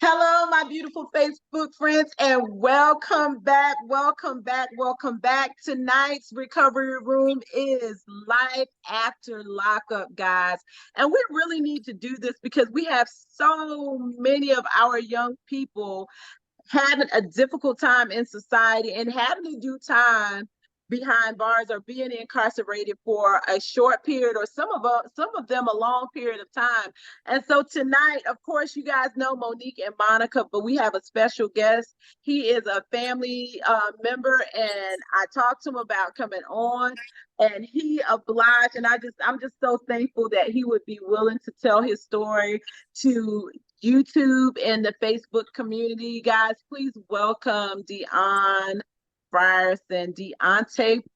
Hello, my beautiful Facebook friends, and welcome back. Welcome back. Welcome back. Tonight's recovery room is Life After Lockup, guys. And we really need to do this because we have so many of our young people having a difficult time in society and having to do time behind bars or being incarcerated for a short period or some of them a long period of time. And so tonight, of course, you guys know Monique and Monica, but we have a special guest. He is a family member, and I talked to him about coming on, and he obliged. And I'm just so thankful that he would be willing to tell his story to YouTube and the Facebook community. Guys, please welcome Deontay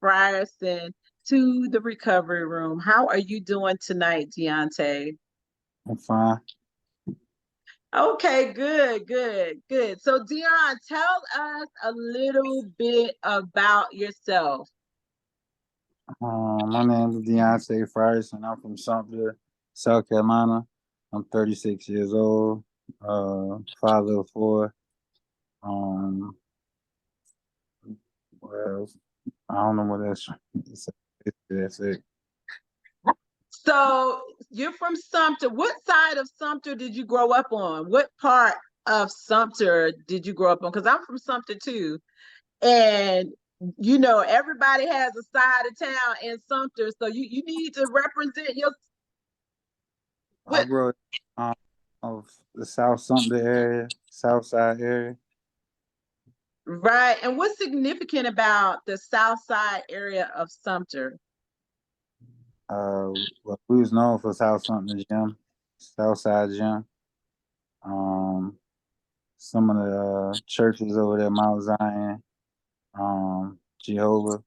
Frierson to the recovery room. How are you doing tonight, Deontay? I'm fine. Okay, good, good, good. So, Deon, tell us a little bit about yourself. My name is Deontay Friars, and I'm from Sumter, South Carolina. I'm 36 years old, father of four. Um, what else? I don't know what else. That's it. So, you're from Sumter. What side of Sumter did you grow up on? What part of Sumter did you grow up on? Because I'm from Sumter too. And everybody has a side of town in Sumter, so you need to represent your I what. grew up of the South Sumter area, South Side area. Right. And what's significant about the South Side area of Sumter? Well, we was known for South Sumter Gym, South Side Gym. Um, some of the churches over there, Mount Zion, Jehovah.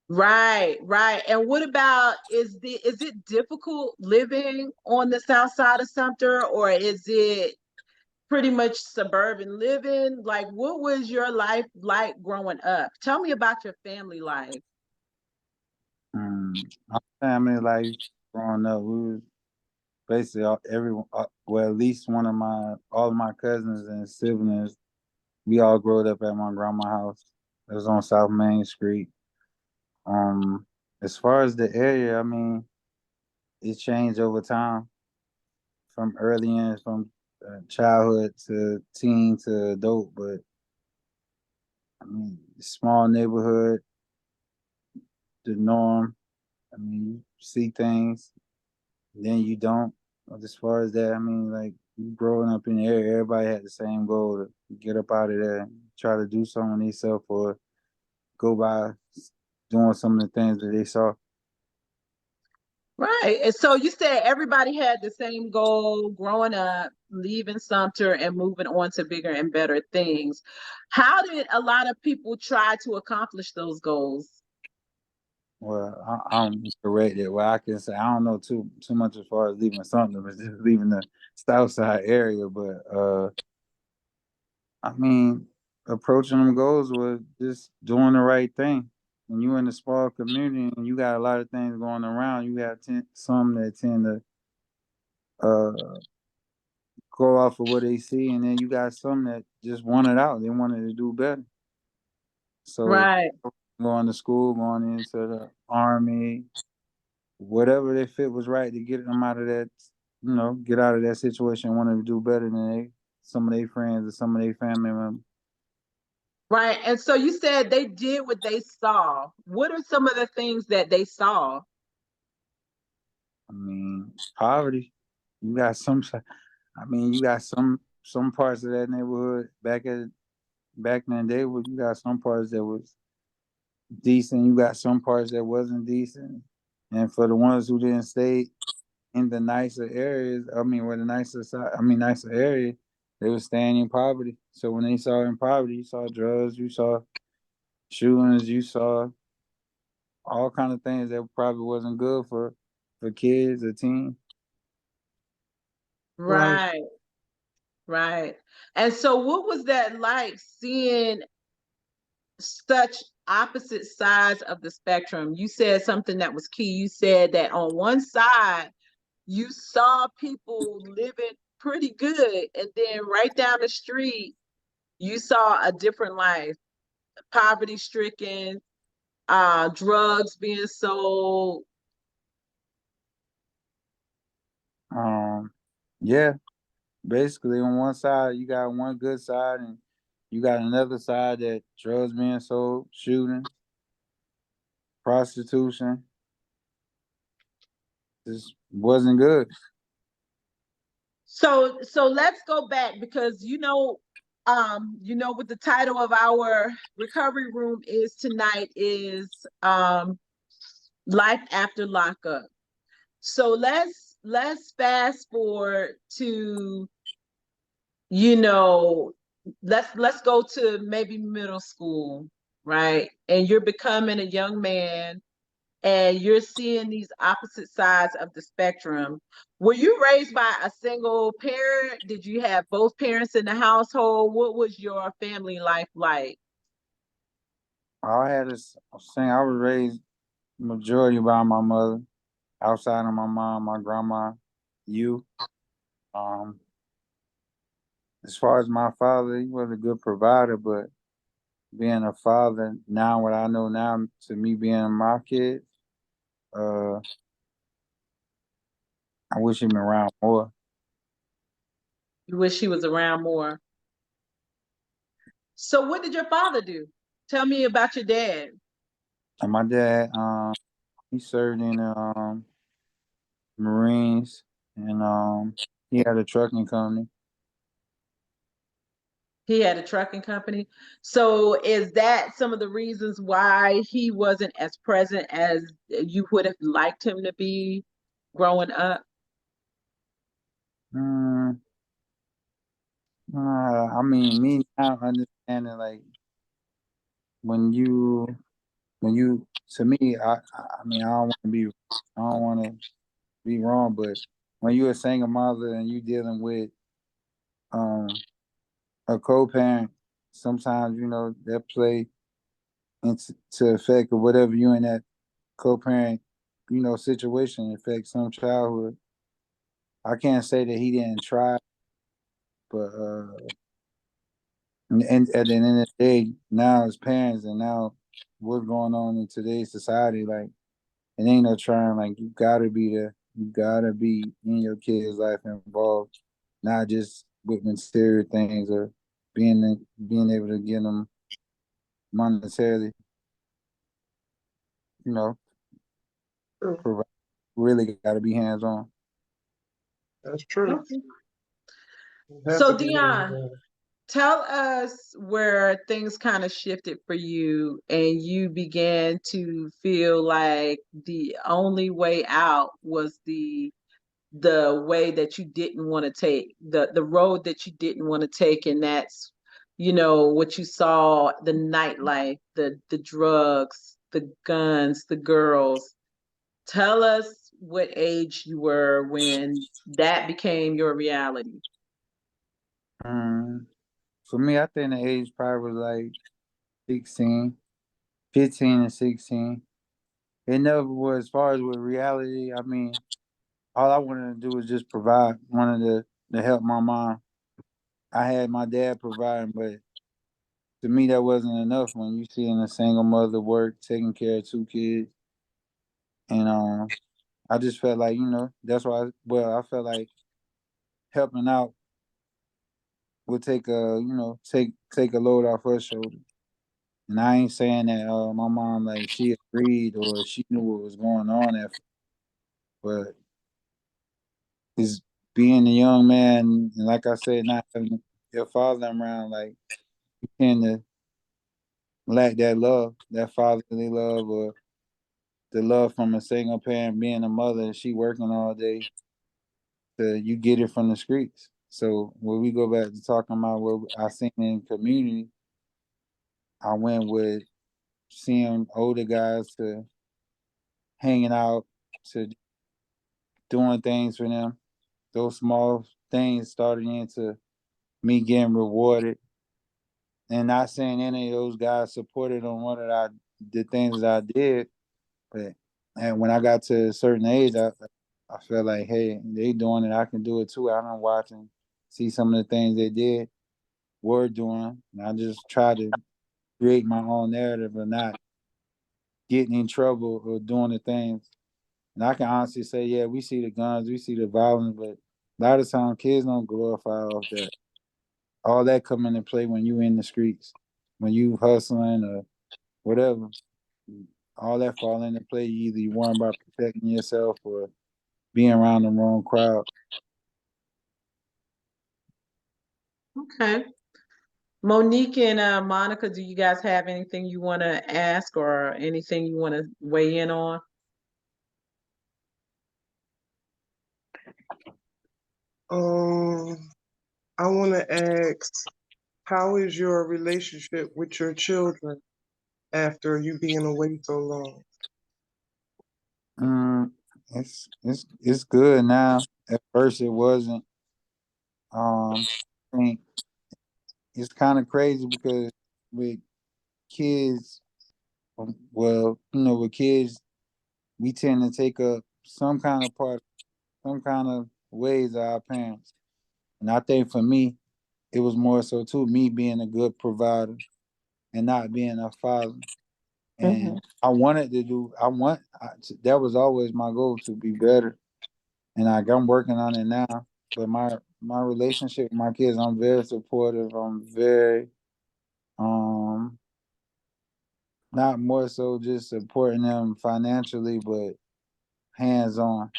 Right, right. And what about is it difficult living on the South Side of Sumter, or is it pretty much suburban living? Like, what was your life like growing up? Tell me about your family life. Our family life growing up, we was basically everyone, well, at least all of my cousins and siblings, we all growed up at my grandma's house. It was on South Main Street. Um, as far as the area, I mean, it changed over time from childhood to teen to adult. But I mean, small neighborhood, the norm. I mean, you see things, then you don't. But as far as that, I mean, like you growing up in the area, everybody had the same goal to get up out of there, and try to do something themselves, or go by doing some of the things that they saw. Right. And so you said everybody had the same goal growing up, leaving Sumter and moving on to bigger and better things. How did a lot of people try to accomplish those goals? Well, I'm corrected. Well, I can say I don't know too much as far as leaving something, but just leaving the South Side area. But I mean, approaching them goals was just doing the right thing. When you in a small community and you got a lot of things going around, you got some that tend to uh, go off of what they see, and then you got some that just want it out. They wanted to do better. So Right. going to school, going into the army, whatever they fit was right to get them out of that, get out of that situation, wanted to do better than some of their friends or some of their family members. Right. And so you said they did what they saw. What are some of the things that they saw? I mean, poverty. You got some. I mean, you got some parts of that neighborhood back in the day where you got some parts that was decent. You got some parts that wasn't decent. And for the ones who didn't stay in the nicer areas, I mean, where the nicer area, they were staying in poverty. So when they saw in poverty, you saw drugs, you saw shootings, you saw all kind of things that probably wasn't good for kids or teens. Right. Right. Right. And so what was that like seeing such opposite sides of the spectrum? You said something that was key. You said that on one side, you saw people living pretty good, and then right down the street, you saw a different life, poverty stricken, drugs being sold. Yeah, basically on one side you got one good side, and you got another side that drugs being sold, shooting, prostitution. Just wasn't good. So let's go back because what the title of our recovery room is tonight is life after lockup. So let's fast forward to, you know, let's go to maybe middle school, right? And you're becoming a young man and you're seeing these opposite sides of the spectrum. Were you raised by a single parent? Did you have both parents in the household? What was your family life like? All I had is saying I was raised majority by my mother, outside of my mom, my grandma, you. Um, as far as my father, he was a good provider, but being a father now, what I know now, to me being my kid, uh, I wish him around more. You wish he was around more. So what did your father do? Tell me about your dad. And my dad, he served in Marines, and he had a trucking company. He had a trucking company. So is that some of the reasons why he wasn't as present as you would have liked him to be growing up? Mm, I mean, me now understanding like when you to me, I mean, I don't want to be wrong, but when you're a single mother and you dealing with um a co-parent, sometimes that play into to effect of whatever you in that co-parent situation affect some childhood. I can't say that he didn't try, but and at the end of the day, now as parents and now what's going on in today's society, like it ain't no trying. Like you gotta be there. You gotta be in your kid's life involved, not just with material things or being able to get them monetarily. You know, True. provide, really gotta be hands on. That's true. Okay. You have to So be hands Dion, on. tell us where things kind of shifted for you and you began to feel like the only way out was the way that you didn't want to take, the road that you didn't want to take, and that's what you saw, the nightlife, the drugs, the guns, the girls. Tell us what age you were when that became your reality. Um, for me, I think the age probably was like 16, 15 and 16. It never was as far as with reality. I mean, all I wanted to do was just provide. Wanted to help my mom. I had my dad providing, but to me that wasn't enough when you seeing a single mother work, taking care of two kids. And I just felt like, that's why I felt like helping out would take a take a load off her shoulder. And I ain't saying that my mom like she agreed or she knew what was going on but is being a young man, and like I said, not having your father around, like you tend to lack that love, that fatherly love, or the love from a single parent being a mother and she working all day. You get it from the streets. So when we go back to talking about what I seen in community, I went with seeing older guys to hanging out to doing things for them. Those small things started into me getting rewarded, and not saying any of those guys supported on the things that I did, but and when I got to a certain age, I feel like, hey, they doing it, I can do it too. I don't watch and see some of the things they did, were doing, and I just try to create my own narrative of not getting in trouble or doing the things. And I can honestly say, yeah, we see the guns, we see the violence, but a lot of times kids don't glorify off that. All that come into play when you in the streets, when you hustling or whatever. All that fall into play. Either you worrying about protecting yourself or being around the wrong crowd. Okay. Monique and Monica, do you guys have anything you want to ask or anything you want to weigh in on? I want to ask, how is your relationship with your children after you being away so long? Mm, it's good now. At first, it wasn't. I think it's kind of crazy because with kids, well, with kids, we tend to take up some kind of part, some kind of ways of our parents. And I think for me, it was more so too me being a good provider and not being a father. Mm-hmm. And that was always my goal to be better. And I'm working on it now. But my relationship with my kids, I'm very supportive. I'm very um not more so just supporting them financially, but hands on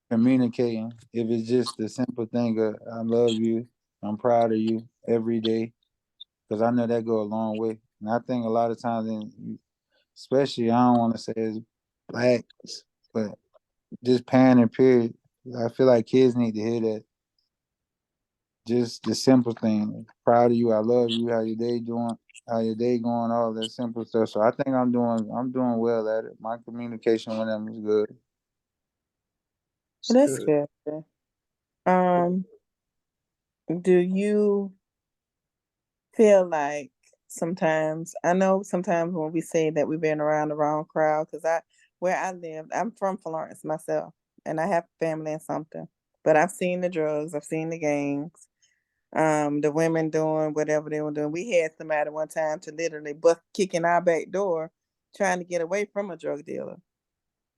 communicating. If it's just the simple thing of I love you, I'm proud of you every day, because I know that go a long way. And I think a lot of times, especially I don't want to say it's blacks, but just parenting period. I feel like kids need to hear that. Just the simple thing. Proud of you. I love you. How your day doing? How your day going? All that simple stuff. So I think I'm doing well at it. My communication with them is good. It's Well, that's good. good. Um, do you feel like sometimes, I know sometimes when we say that we've been around the wrong crowd, because where I live, I'm from Florence myself, and I have family in something, but I've seen the drugs, I've seen the gangs, the women doing whatever they were doing. We had somebody one time to literally bust kicking our back door, trying to get away from a drug dealer,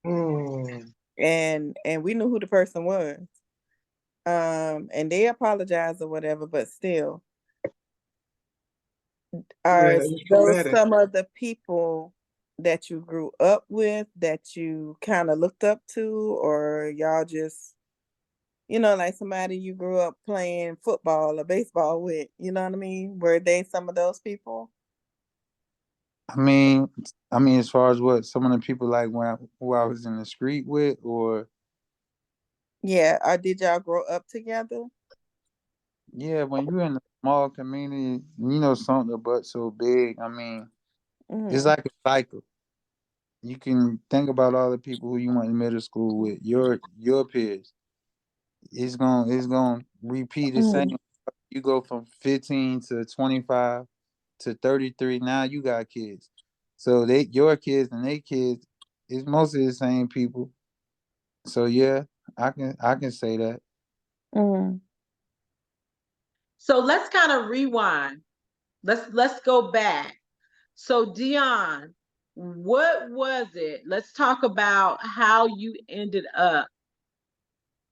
Mm, and we knew who the person was, and they apologized or whatever, but still. Are yeah, it's those traumatic. some of the people that you grew up with that you kind of looked up to, or y'all just, like somebody you grew up playing football or baseball with, you know what I mean? Were they some of those people? I mean, as far as what some of the people like who I was in the street with, or Yeah, or did y'all grow up together? yeah, when you're in a small community, something but so big. I mean, it's Mm-hmm. like a cycle. You can think about all the people who you went to middle school with, your peers. It's gonna repeat the same. Mm-hmm. You go from 15 to 25 to 33. Now you got kids, so your kids and their kids is mostly the same people. So yeah, I can say that. Mm-hmm. So let's kind of rewind. Let's go back. So Dion, what was it? Let's talk about how you ended up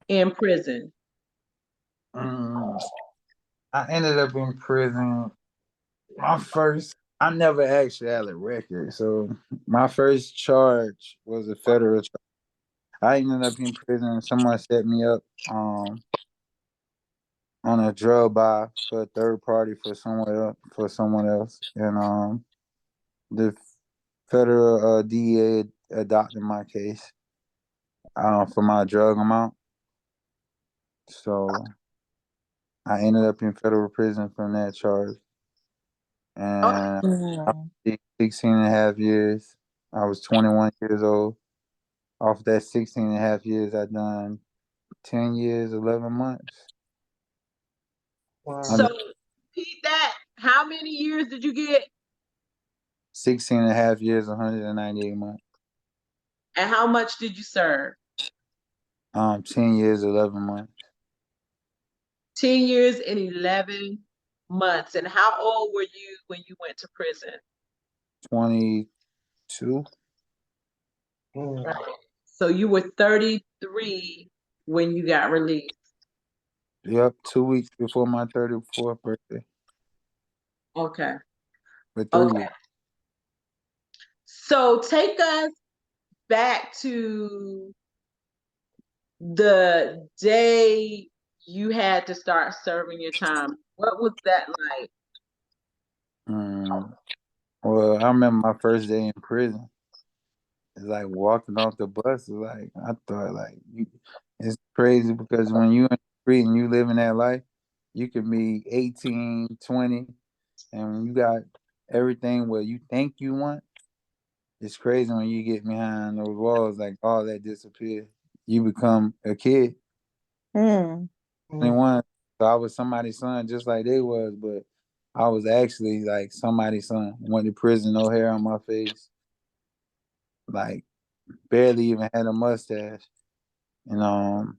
in prison. Mm, I ended up in prison. I never actually had a record, so my first charge was a federal charge. I ended up in prison. Someone set me up on a drug buy for a third party for someone else, and the federal DEA adopted my case for my drug amount. So I ended up in federal prison from that charge, Okay. and I Mm-hmm. did 16 and a half years. I was 21 years old. Off that 16 and a half years, I done 10 years, 11 months. Wow. So Under repeat that. How many years did you get? 16 and a half years, 198 months. And how much did you serve? 10 years, 11 months. 10 years and 11 months. And how old were you when you went to prison? 22. Right. So you were 33 when you got released. Yep, 2 weeks before my 34th birthday. Okay. For 3 years. Okay. So take us back to the day you had to start serving your time. What was that like? Mm. Well, I remember my first day in prison. It's like walking off the bus. It's like I thought, like it's crazy because when you in the street and you living that life, you can be 18, 20, and when you got everything what you think you want, it's crazy when you get behind those walls. Like all that disappears. You become a kid. Hmm. 21. So I was somebody's son just like they was, but I was actually like somebody's son. Went to prison, no hair on my face, like barely even had a mustache. And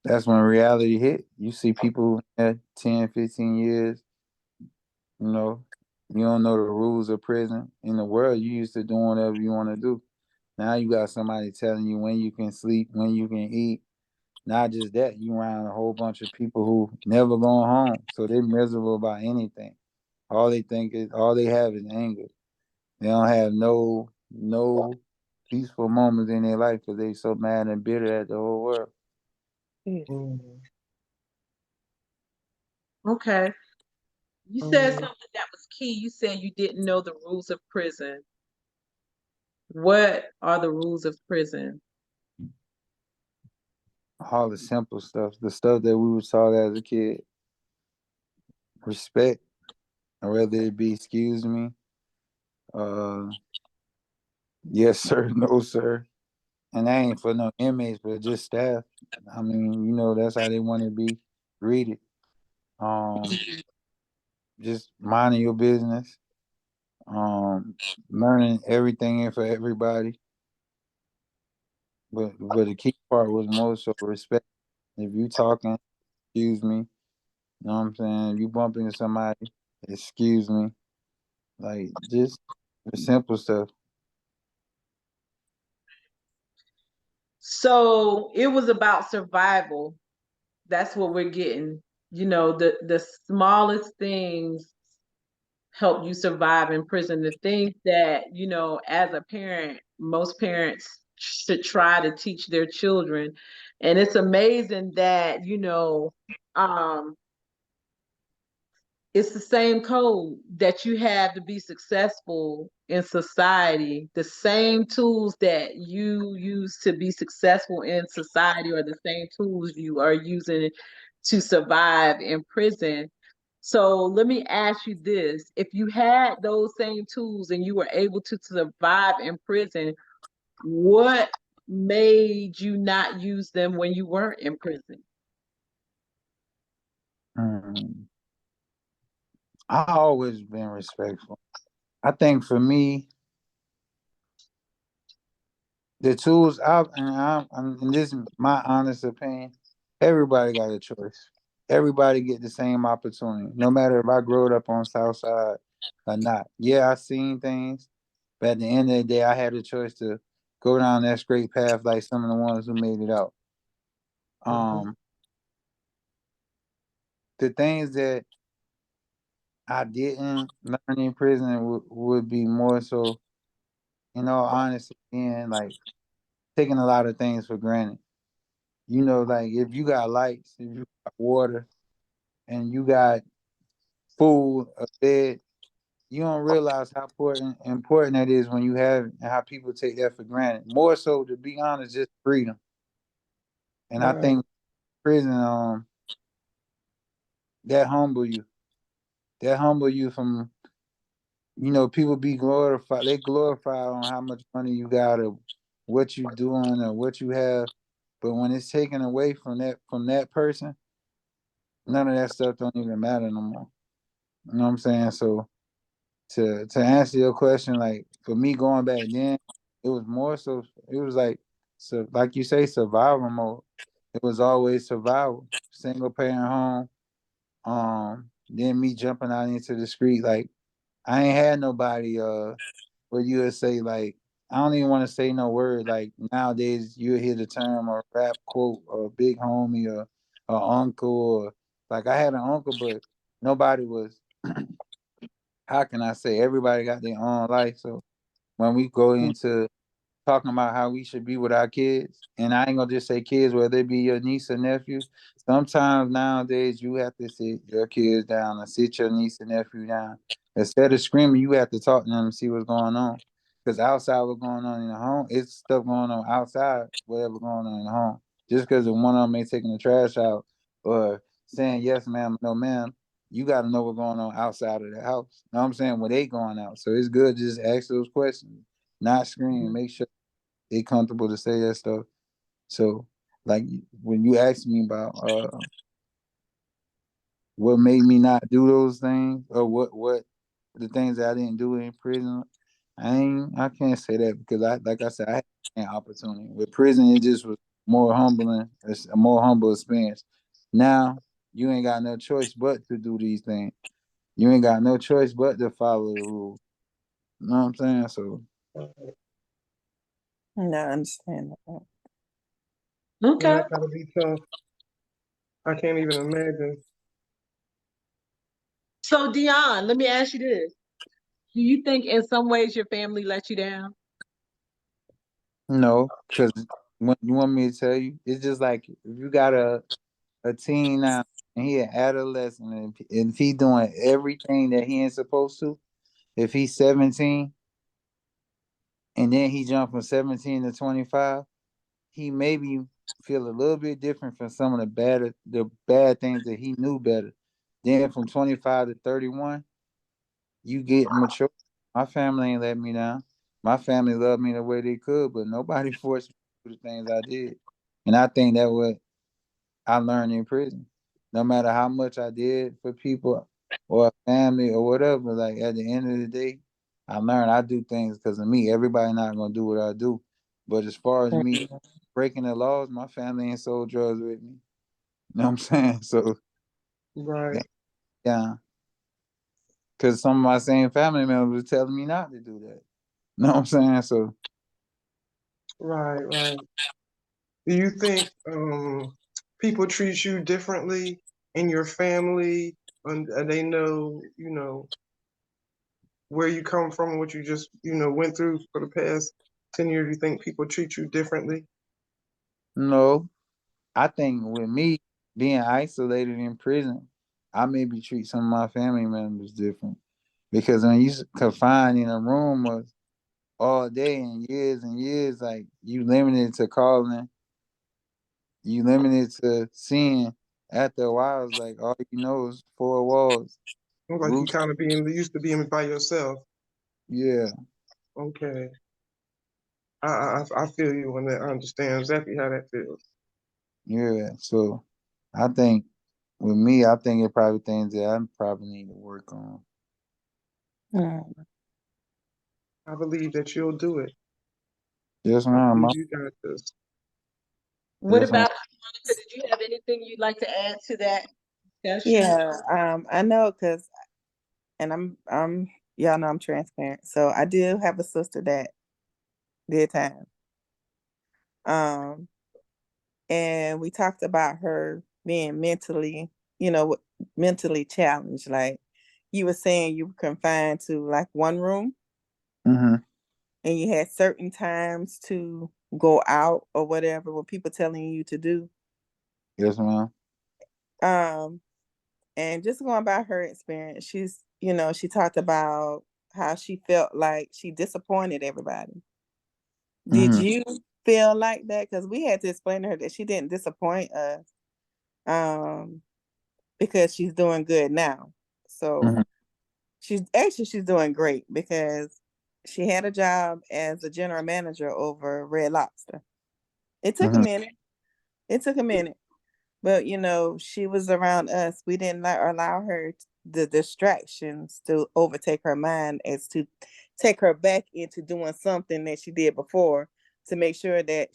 that's when reality hit. You see people at 10, 15 years, you know, you don't know the rules of prison. In the world, you used to doing whatever you want to do. Now you got somebody telling you when you can sleep, when you can eat. Not just that, you around a whole bunch of people who never going home. So they're miserable about anything. All they have is anger. They don't have no peaceful moments in their life because they so mad and bitter at the whole world. Mhm. Okay. You said something that was key. You said you didn't know the rules of prison. What are the rules of prison? All the simple stuff, the stuff that we were taught as a kid, respect, or whether it be excuse me, uh, yes sir, no sir, and that ain't for no inmates, but just staff. I mean, that's how they want to be greeted. Um, just minding your business. Um, learning everything in for everybody. But the key part was more so respect. If you talking, excuse me. You know what I'm saying? If you bump into somebody, excuse me. Like just the simple stuff. So it was about survival. That's what we're getting. The smallest things help you survive in prison. The things that, as a parent, most parents should try to teach their children. And it's amazing that, um, it's the same code that you have to be successful in society. The same tools that you use to be successful in society are the same tools you are using to survive in prison. So let me ask you this. If you had those same tools and you were able to survive in prison, what made you not use them when you weren't in prison? Mm. I always been respectful. I think for me, the tools and this is my honest opinion, everybody got a choice. Everybody get the same opportunity. No matter if I grew up on South Side or not. Yeah, I seen things, but at the end of the day I had a choice to go down that straight path like some of the ones who made it out. Mhm. Um the things that I didn't learn in prison would be more so, honestly, and like taking a lot of things for granted. Like if you got lights, if you got water, and you got food, a bed, you don't realize how important that is when you have and how people take that for granted. More so, to be honest, just freedom. And I Right. think prison, that humble you. That humble you from, people be glorified. They glorify on how much money you got or what you doing or what you have. But when it's taken away from that person, none of that stuff don't even matter no more. You know what I'm saying? So to answer your question, like for me going back then, it was more so it was like so like you say, survival mode. It was always survival. Single parent home. Then me jumping out into the street. Like I ain't had nobody where you would say like I don't even want to say no word. Like nowadays you hear the term or rap quote or big homie or uncle or like I had an uncle but nobody was how can I say everybody got their own life. So when we go into talking about how we should be with our kids. And I ain't gonna just say kids, whether it be your niece or nephew. Sometimes nowadays you have to sit your kids down or sit your niece and nephew down. Instead of screaming, you have to talk to them and see what's going on. Because outside what's going on in the home, it's stuff going on outside, whatever going on in the home. Just because one of them ain't taking the trash out or saying yes ma'am, no ma'am, you got to know what's going on outside of the house. You know what I'm saying? When they going out. So it's good to just ask those questions, not scream. Make sure they comfortable to say that stuff. So, like when you asked me about what made me not do those things or what the things that I didn't do in prison, I can't say that because I like I said I had an opportunity with prison. It just was more humbling. It's a more humble experience. Now you ain't got no choice but to do these things. You ain't got no choice but to follow the rules. You know what I'm saying? So No, I understand that. Yeah, Okay. that gotta be tough. I can't even imagine. So Dion, let me ask you this. Do you think in some ways your family let you down? no, because what you want me to tell you, it's just like if you got a teen now and he an adolescent and if he doing everything that he ain't supposed to, if he's 17 and then he jump from 17 to 25, he maybe feel a little bit different from some of the bad things that he knew better. Then from 25 to 31, you get mature. My family ain't let me down. My family loved me the way they could, but nobody forced me to do the things I did. And I think that what I learned in prison. No matter how much I did for people or family or whatever, like at the end of the day, I learned I do things because of me. Everybody not gonna do what I do. But as far as me breaking the laws, my family ain't sold drugs with me. You know what I'm saying? So Right, yeah, because some of my same family members were telling me not to do that. You know what I'm saying? So right. Do you think people treat you differently in your family, and they know, where you come from and what you just, went through for the past 10 years? You think people treat you differently? no, I think with me being isolated in prison, I maybe treat some of my family members different. Because when you confined in a room all day and years, like you limited to calling, you limited to seeing. After a while, it's like all you know is four walls. Look like you Roots, kind of being used to being by yourself. yeah, Okay, I feel you on that. I understand exactly how that feels. yeah. So I think with me, I think it probably things that I probably need to work on. Mm. I believe that you'll do it. Yes, I ma'am. believe you got this. What Yes, ma'am. about Monica? Did you have anything you'd like to add to that discussion? Yeah, I know because, and y'all know I'm transparent. So I do have a sister that did time. Um, and we talked about her being mentally, mentally challenged. Like you were saying, you were confined to like one room, Mm-hmm. and you had certain times to go out or whatever, what people telling you to do. Yes, ma'am. Um, and just going by her experience, she talked about how she felt like she disappointed everybody. Did Mm-hmm. you feel like that? Because we had to explain to her that she didn't disappoint us, um, because she's doing good now. So Mm-hmm. she's doing great because she had a job as a general manager over Red Lobster. It took a Mm-hmm. minute. It took a minute. But she was around us. We didn't allow her the distractions to overtake her mind, as to take her back into doing something that she did before, to make sure that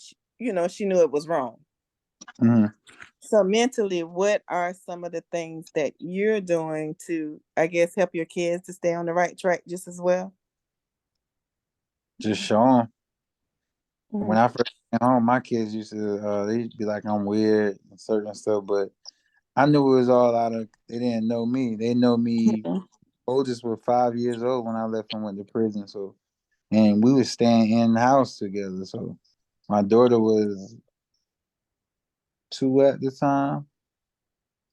she knew it was wrong. Mm-hmm. So mentally, what are some of the things that you're doing to, I guess, help your kids to stay on the right track just as well? Just show them. When Mm-hmm. I first came home, my kids used to they'd be like I'm weird and certain stuff, but I knew it was all out of. They didn't know me. They know me. Oldest was 5 years old when I left and went to prison. So, and we was staying in the house together. So, my daughter was 2 at the time.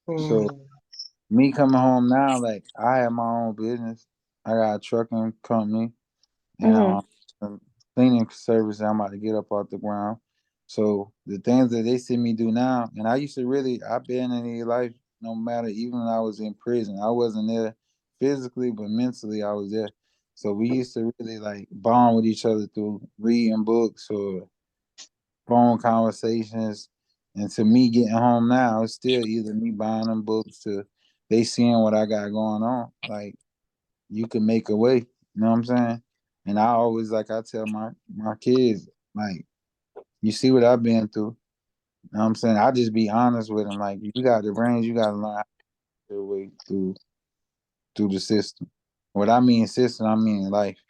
So, Mm. me coming home now, like I have my own business. I got a trucking company and Mm-hmm. a cleaning service that I'm about to get up off the ground. So the things that they see me do now, and I used to really, I've been in their life no matter, even when I was in prison. I wasn't there physically, but mentally I was there. So we used to really like bond with each other through reading books or phone conversations. And to me getting home now, it's still either me buying them books to they seeing what I got going on. Like you can make a way. You know what I'm saying? And I always like I tell my kids, like, you see what I've been through. You know what I'm saying? I just be honest with them. Like, you got the brains, you gotta learn how to get your way through the system. What I mean system, I mean life.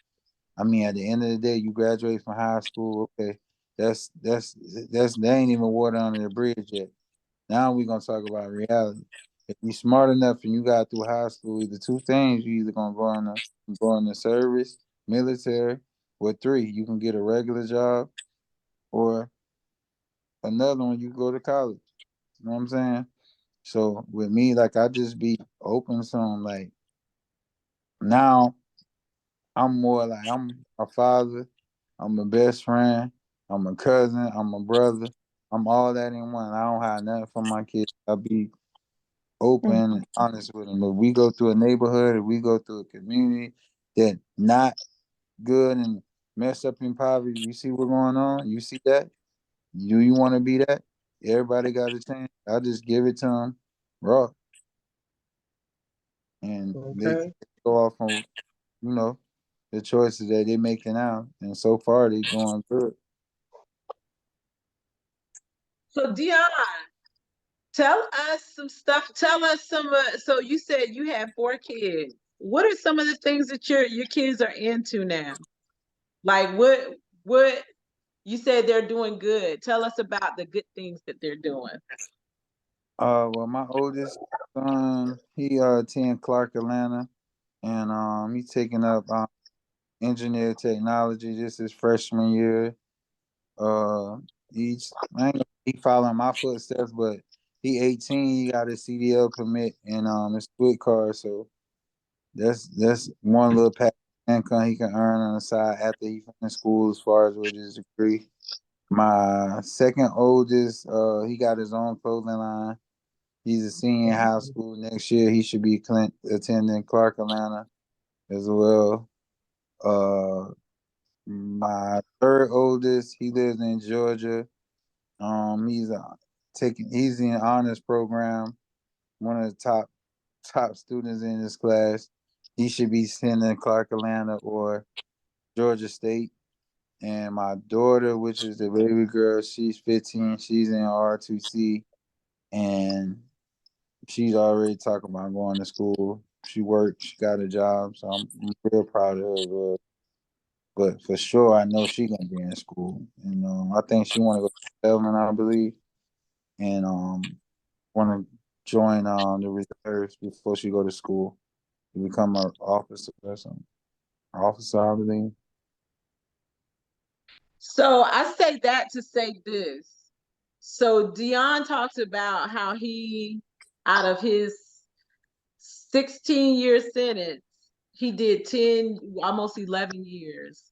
I mean at the end of the day, you graduate from high school, okay. That's they ain't even water under the bridge yet. Now we gonna talk about reality. If you smart enough and you got through high school, either two things, you either gonna go in the service, military, or three, you can get a regular job, or another one, you go to college. You know what I'm saying? So with me, like I just be open to 'em. Like now, I'm more like I'm a father, I'm a best friend, I'm a cousin, I'm a brother, I'm all that in one. I don't have nothing for my kids. I be open and honest with them. If we go through a neighborhood, if we go through a community that not good and messed up in poverty, you see what's going on? You see that? Do you want to be that? Everybody got a chance. I just give it to them raw, and they Okay. go off on the choices that they making now, and so far they doing good. So Dion, tell us some stuff. Tell us some. So you said you have 4 kids. What are some of the things that your kids are into now? Like what you said they're doing good. Tell us about the good things that they're doing. Well, my oldest son, he attend Clark Atlanta, and he's taking up engineer technology. This is freshman year. Uh, he's I ain't gonna he following my footsteps, but he 18. He got his CDL permit and his split car. So that's one little passive income he can earn on the side after he finishes school, as far as with his degree. My second oldest, he got his own clothing line. He's a senior in high school. Next year, he should be attending Clark Atlanta as well. Uh, my third oldest, he lives in Georgia. He's he's in honors program, one of the top students in his class. He should be sending Clark Atlanta or Georgia State. And my daughter, which is the baby girl, she's 15. She's in R2C, and she's already talking about going to school. She worked, she got a job, so I'm real proud of her. But for sure, I know she's gonna be in school. And I think she want to go to Spelman, I believe, and want to join the reserves before she go to school to become an officer or something. Officer, I believe. So I say that to say this. So Dion talks about how he, out of his 16-year sentence, he did 10, almost 11 years.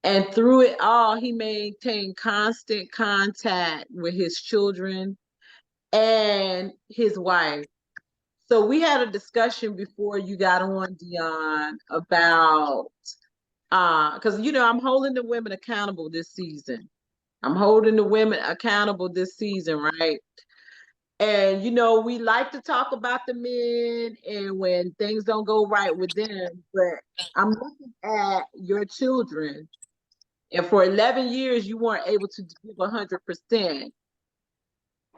And through it all, he maintained constant contact with his children and his wife. So we had a discussion before you got on, Dion, about because I'm holding the women accountable this season. I'm holding the women accountable this season, right? And we like to talk about the men and when things don't go right with them, but I'm looking at your children And for 11 years, you weren't able to give 100%.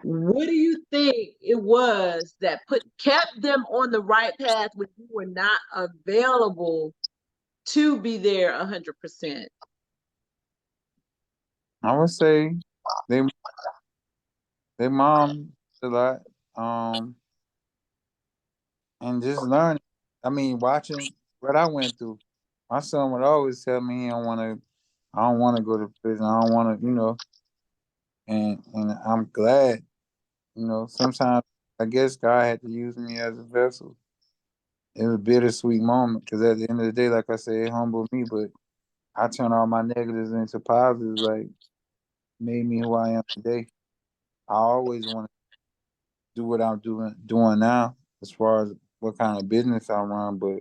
What do you think it was that kept them on the right path when you were not available to be there 100%? I would say they they mom a lot. And just learning. I mean, watching what I went through. My son would always tell me he don't want to. I don't want to go to prison. I don't want to, And I'm glad, Sometimes I guess God had to use me as a vessel. It was a bittersweet moment because at the end of the day, like I said, it humbled me. But I turned all my negatives into positives. Like made me who I am today. I always want to do what I'm doing now, as far as what kind of business I run, but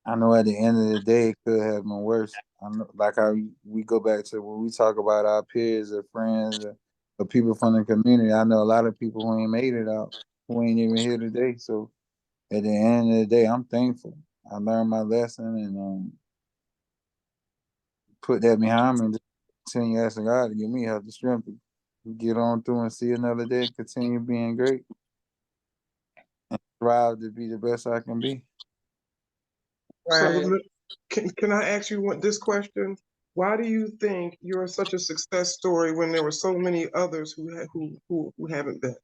I know at the end of the day, it could have been worse. I know, like how we go back to when we talk about our peers or friends or people from the community. I know a lot of people who ain't made it out, who ain't even here today. So at the end of the day, I'm thankful. I learned my lesson and put that behind me and just continue asking God to give me help the strength to get on through and see another day, continue being great, strive to be the best I can be. So Right. can I ask you this question? Why do you think you're such a success story when there were so many others who haven't been?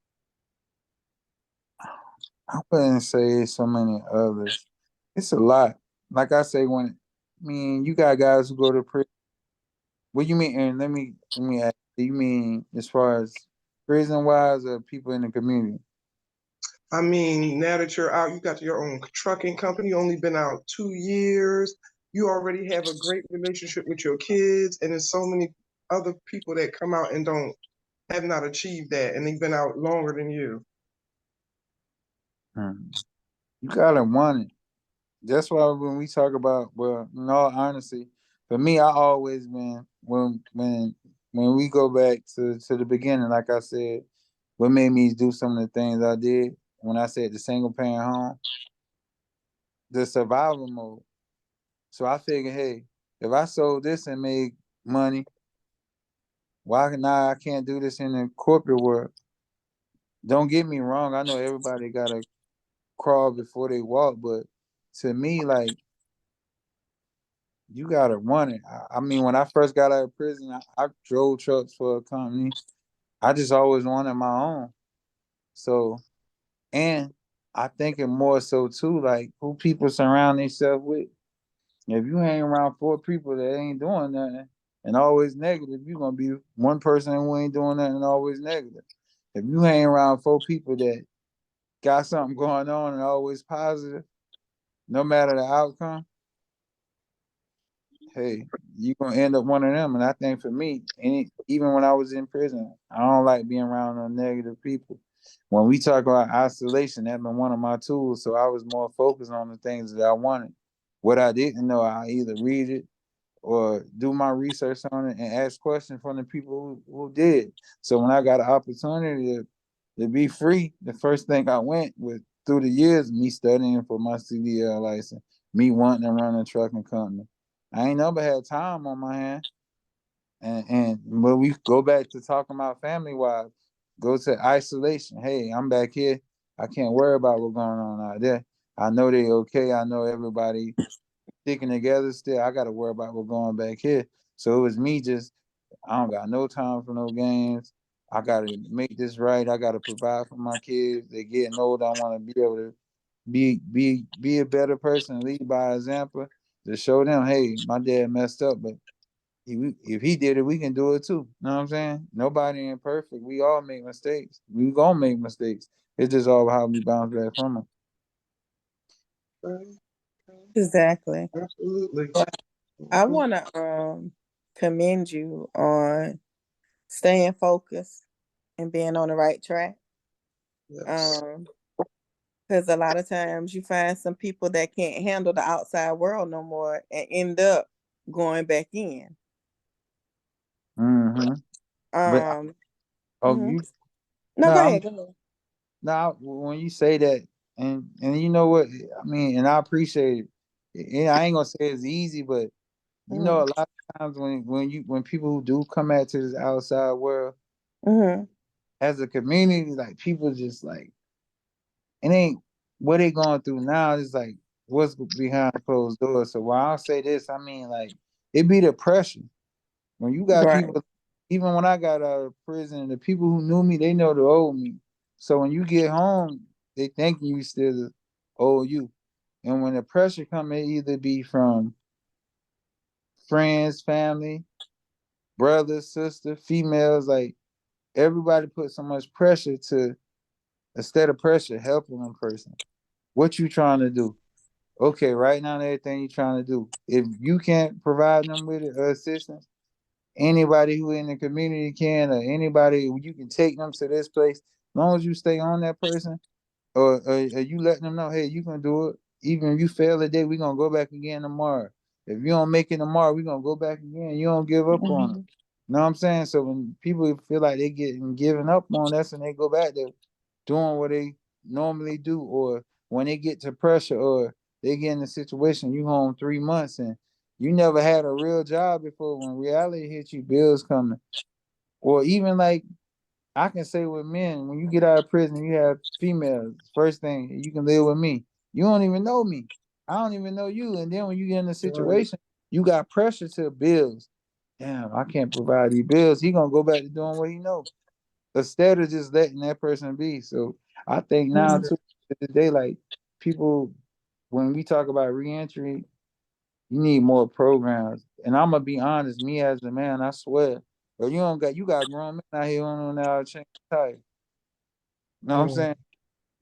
I wouldn't say so many others. It's a lot. Like I say, you got guys who go to prison. What you mean? And let me ask. Do you mean as far as prison wise or people in the community? I mean, now that you're out, you got your own trucking company, you only been out 2 years. You already have a great relationship with your kids, and there's so many other people that come out and don't have not achieved that, and they've been out longer than you. Hmm. You gotta want it. That's why when we talk about, well, in all honesty, for me, I always been when we go back to the beginning, like I said, what made me do some of the things I did when I said the single parent home, the survival mode. So I figured, hey, if I sold this and made money, why now I can't do this in the corporate world? Don't get me wrong, I know everybody gotta crawl before they walk, but to me, like you gotta run it. I mean, when I first got out of prison, I drove trucks for a company. I just always wanted my own. So, and I think it more so too, like who people surround themselves with. If you hang around four people that ain't doing nothing and always negative, you're gonna be one person who ain't doing nothing and always negative. If you hang around four people that got something going on and always positive, no matter the outcome, hey, you gonna end up one of them. And I think for me, even when I was in prison, I don't like being around no negative people. When we talk about isolation, that been one of my tools. So I was more focused on the things that I wanted. What I didn't know, I either read it or do my research on it and ask questions from the people who did. So when I got an opportunity to be free, the first thing I went with through the years, me studying for my CDL license, me wanting to run a trucking company. I ain't never had time on my hand. And when we go back to talking about family wise, go to isolation. Hey, I'm back here. I can't worry about what's going on out there. I know they okay. I know everybody sticking together still. I gotta worry about what's going back here. So it was me just I don't got no time for no games. I gotta make this right. I gotta provide for my kids. They're getting old. I wanna be able to be a better person, lead by example, to show them, hey, my dad messed up, but if he did it, we can do it too. You know what I'm saying? Nobody ain't perfect. We all make mistakes. We gonna make mistakes. It's just all how we bounce back from them. Okay, Exactly. absolutely. I Mhm. want to commend you on staying focused and being on the right track. Yes. Um, because a lot of times you find some people that can't handle the outside world no more and end up going back in. Mm-hmm. But Um, oh, mhm. you No, no, go I'm ahead. Go ahead. now when you say that, and you know what I mean, and I appreciate it. And I ain't gonna say it's easy, but You know, a lot of times when people who do come out to this outside world Mm-hmm. as a community, like people just like it ain't what they going through now is like what's behind closed doors. So while I say this, I mean like it be the pressure. When you got Right. people, even when I got out of prison, the people who knew me, they know the old me. So when you get home, they thinking you still the old you. And when the pressure come, it either be from friends, family, brothers, sister, females, like everybody put so much pressure to instead of pressure, helping one person. What you trying to do? Okay, right now everything you trying to do. If you can't provide them with assistance, anybody who in the community can, or anybody you can take them to this place. As long as you stay on that person, or you letting them know, hey, you can do it. Even if you fail today, we gonna go back again tomorrow. If you don't make it tomorrow, we gonna go back again. You don't give up on it. Mm-hmm. You know what I'm saying? So when people feel like they getting given up on, that's when they go back to doing what they normally do, or when they get to pressure, or they get in a situation, you home 3 months and you never had a real job before. When reality hits you, bills coming, or even like I can say with men, when you get out of prison, you have females. First thing, you can live with me. You don't even know me. I don't even know you. And then when you get in a Right. situation, you got pressure to bills. Damn, I can't provide these bills. He gonna go back to doing what he know instead of just letting that person be. So I think now too today, like people, when we talk about reentry, you need more programs. And I'm gonna be honest, me as a man, I swear, but you got grown men out here who don't know how to change the tire. You know what I'm Mm. saying?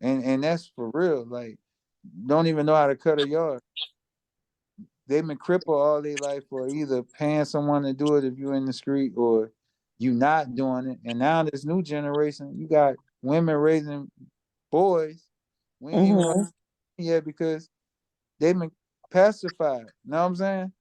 And that's for real. Like, don't even know how to cut a yard. They've been crippled all their life for either paying someone to do it if you're in the street, or you not doing it. And now this new generation, you got women raising boys. We ain't even gonna Mm-hmm. yet because they've been pacified. You know what I'm saying?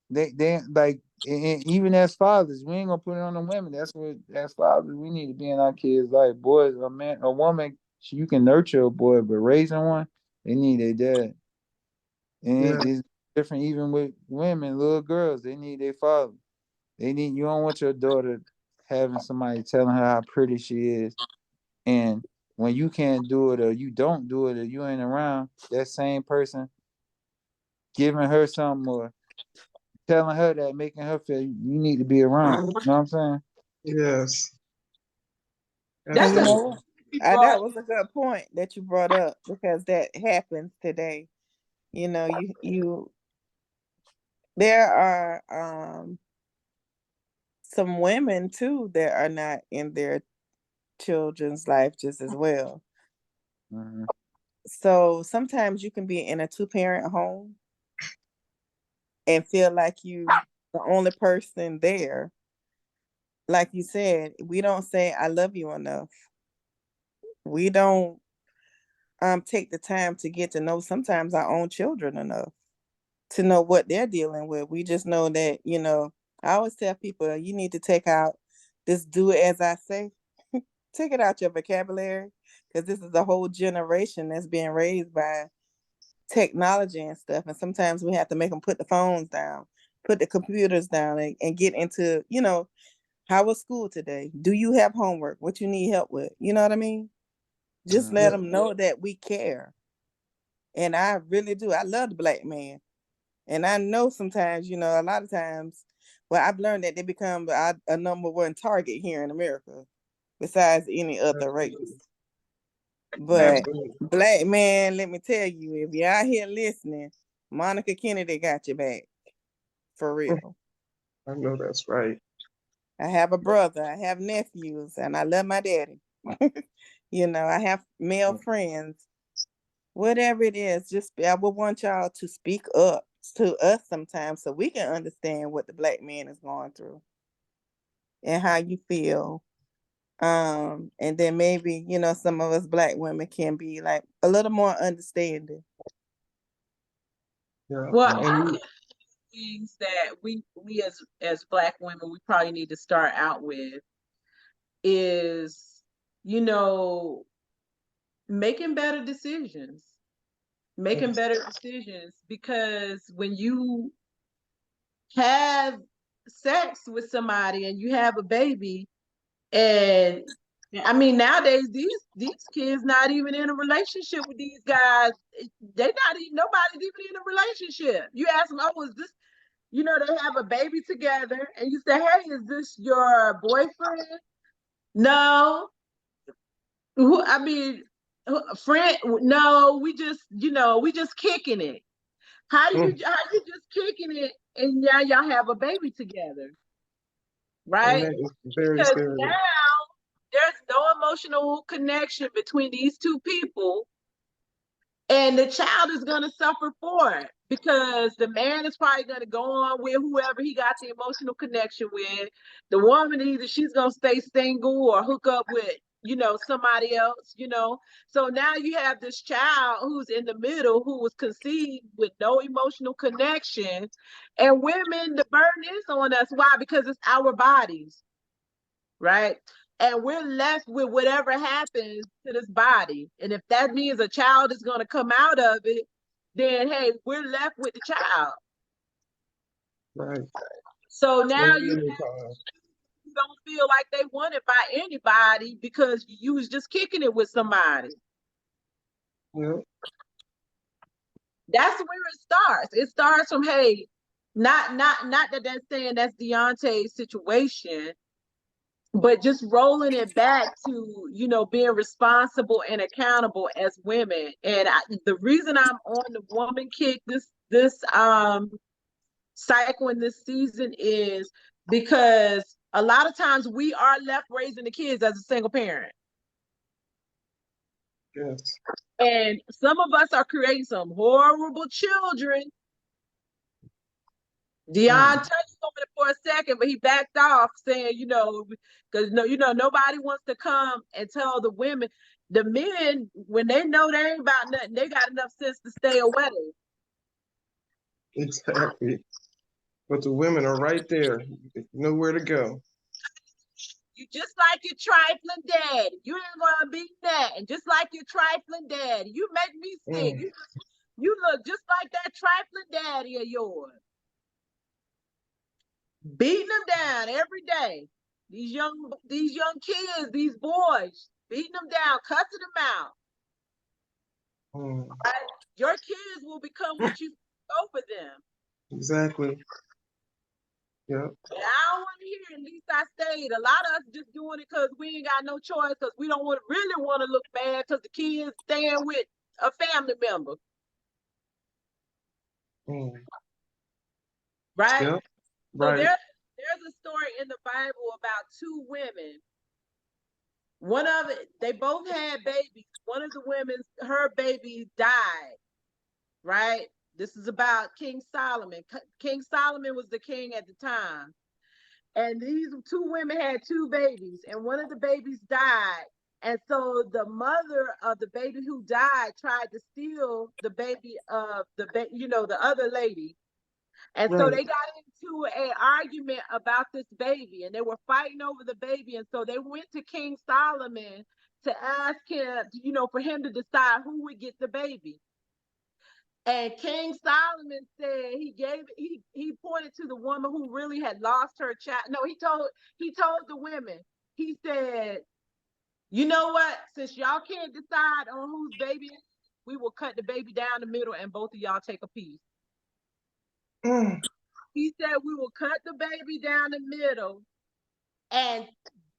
They like even as fathers, we ain't gonna put it on the women. That's what as fathers we need to be in our kids' life. Boys, a man, a woman, you can nurture a boy, but raising one, they need their dad. And Yeah. it's different even with women, little girls. They need their father. They need you don't want your daughter having somebody telling her how pretty she is, and when you can't do it or you don't do it or you ain't around, that same person giving her something or telling her that, making her feel you need to be around. You know what I'm saying? Yes. And That's you a Absolutely. know, you brought. that was a good point that you brought up because that happens today. You know, you there are some women too that are not in their children's life just as well. Mm-hmm. So sometimes you can be in a two-parent home and feel like you the only person there. Like you said, we don't say I love you enough. We don't take the time to get to know sometimes our own children enough to know what they're dealing with. We just know that, I always tell people you need to take out this do as I say. Take it out your vocabulary because this is a whole generation that's being raised by technology and stuff. And sometimes we have to make them put the phones down, put the computers down, and get into, how was school today? Do you have homework? What you need help with? You know what I mean? Just let Yeah. them know that we care. And I really do. I love the black man. And I know sometimes, a lot of times, well, I've learned that they become a number one target here in America, besides any other race. Absolutely. But Absolutely. black man, let me tell you, if you're out here listening, Monica Kennedy got your back for real. I know that's right. I have a brother, I have nephews, and I love my daddy. I have male friends. Whatever it is, just I would want y'all to speak up to us sometimes so we can understand what the black man is going through and how you feel. And then maybe, some of us black women can be like a little more understanding. Yeah. Well, Mm-hmm. I And think things that we as black women we probably need to start out with is you know making better decisions, making yes. better decisions because when you have sex with somebody and you have a baby, and I mean nowadays these kids not even in a relationship with these guys. They not even nobody's even in a relationship. You ask them, oh, is this, you know, they have a baby together, and you say, hey, is this your boyfriend? No. Who, I mean, friend? No, we just, you know, we just kicking it. How you just kicking it, and now y'all have a baby together, And right? that is very Because scary. now there's no emotional connection between these two people, and the child is going to suffer for it because the man is probably going to go on with whoever he got the emotional connection with. The woman, either she's going to stay single or hook up with, you know, somebody else, you know. So now you have this child who's in the middle, who was conceived with no emotional connection. And women, the burden is on us. Why? Because it's our bodies, right? And we're left with whatever happens to this body. And if that means a child is going to come out of it, then hey, we're left with the child. Right. So It's now gonna be you a new time. don't feel like they wanted by anybody because you was just kicking it with somebody. Yeah. That's where it starts. It starts from, hey, not that that's saying that's Deontay's situation, but just rolling it back to, you know, being responsible and accountable as women. And the reason I'm on the woman kick this cycle in this season is because a lot of times we are left raising the kids as a single parent, Yes. and some of us are creating some horrible children. Dion touched on it for a second, but he backed off, saying, you know, because no, you know, nobody wants to come and tell the women. The men, when they know they ain't about nothing, they got enough sense to stay away. Exactly. But the women are right there. You know where to go. You just like your trifling daddy. You ain't gonna be that. And just like your trifling daddy. You make me sick. You look just like that trifling daddy of yours. Beating them down every day. These young kids, these boys, beating them down, cussing them out. Mm. Right? Your kids will become what you over them. Exactly. Yeah. And I don't want to hear, at least I stayed. A lot of us just doing it because we ain't got no choice, because we don't really want to look bad because the kids staying with a family member. Mm. Right? Yeah. So Right. there's a story in the Bible about two women. One of it, they both had babies. One of the women's, her baby died, right? This is about King Solomon. King Solomon was the king at the time. And these two women had two babies, and one of the babies died. And so the mother of the baby who died tried to steal the baby of you know, the other lady. And so Right. they got into an argument about this baby, and they were fighting over the baby. And so they went to King Solomon to ask him, you know, for him to decide who would get the baby. And King Solomon said he pointed to the woman who really had lost her child. No, he told the women, he said, you know what? Since y'all can't decide on whose baby, we will cut the baby down the middle and both of y'all take a piece. Mm. He said we will cut the baby down the middle and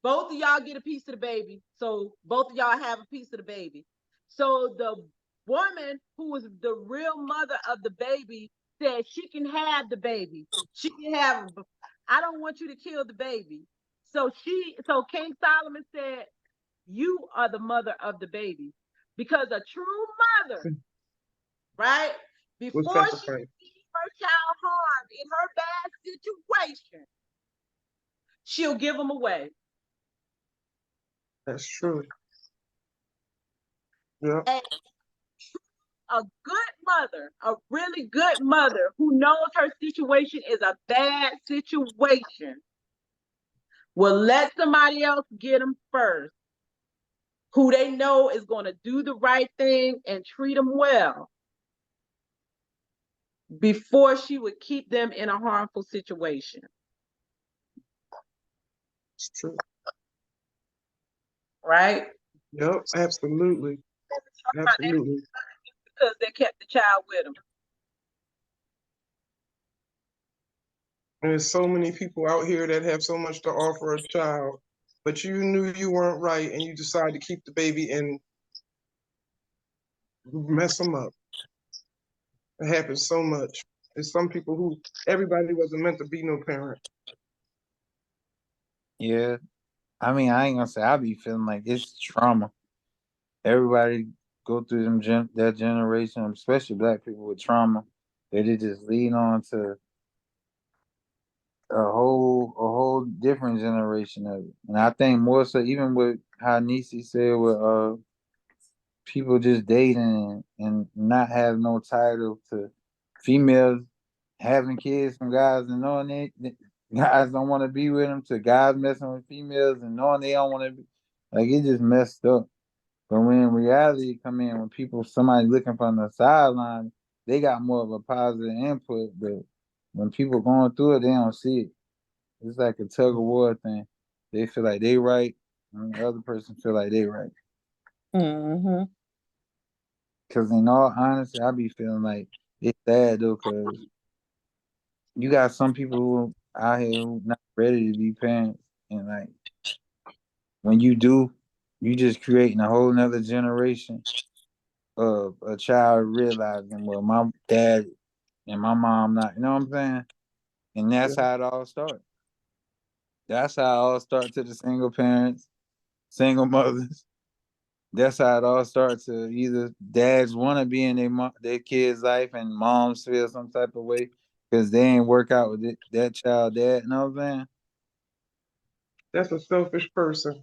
both of y'all get a piece of the baby. So both of y'all have a piece of the baby. So the woman who was the real mother of the baby said she can have the baby. She can have, I don't want you to kill the baby. So King Solomon said, you are the mother of the baby. Because a true mother, right? With Before she sacrifice. sees her child harmed in her bad situation, she'll give them away. That's true. Yeah. And a good mother, a really good mother who knows her situation is a bad situation, will let somebody else get them first, who they know is going to do the right thing and treat them well. before she would keep them in a harmful situation. It's true. Right? Yep, absolutely. Absolutely. Because they kept the child with them. And there's so many people out here that have so much to offer a child, but you knew you weren't right and you decided to keep the baby and mess them up. It happens so much. There's some people who everybody wasn't meant to be no parent. Yeah. I mean, I ain't gonna say I be feeling like it's trauma. Everybody go through that generation, especially black people with trauma, that it just lead on to a whole different generation of it. And I think more so even with how Nisi said with people just dating and not have no title to females having kids from guys and knowing guys don't want to be with them, to guys messing with females and knowing they don't want to be, like, it just messed up. But when reality come in, when somebody looking from the sideline, they got more of a positive input. But when people going through it, they don't see it. It's like a tug of war thing. They feel like they right, and the other person feel like they right. Mm-hmm. Cause in all honesty, I be feeling like it's sad though, cause you got some people who out here who not ready to be parents, and like when you do, you just creating a whole nother generation of a child realizing, well, my dad and my mom not, you know what I'm saying? And that's Yeah. how it all starts. That's how it all starts to the single parents, single mothers. That's how it all starts. To either dads want to be in their kid's life and moms feel some type of way because they ain't work out with that child dad. You know what I'm saying? That's a selfish person.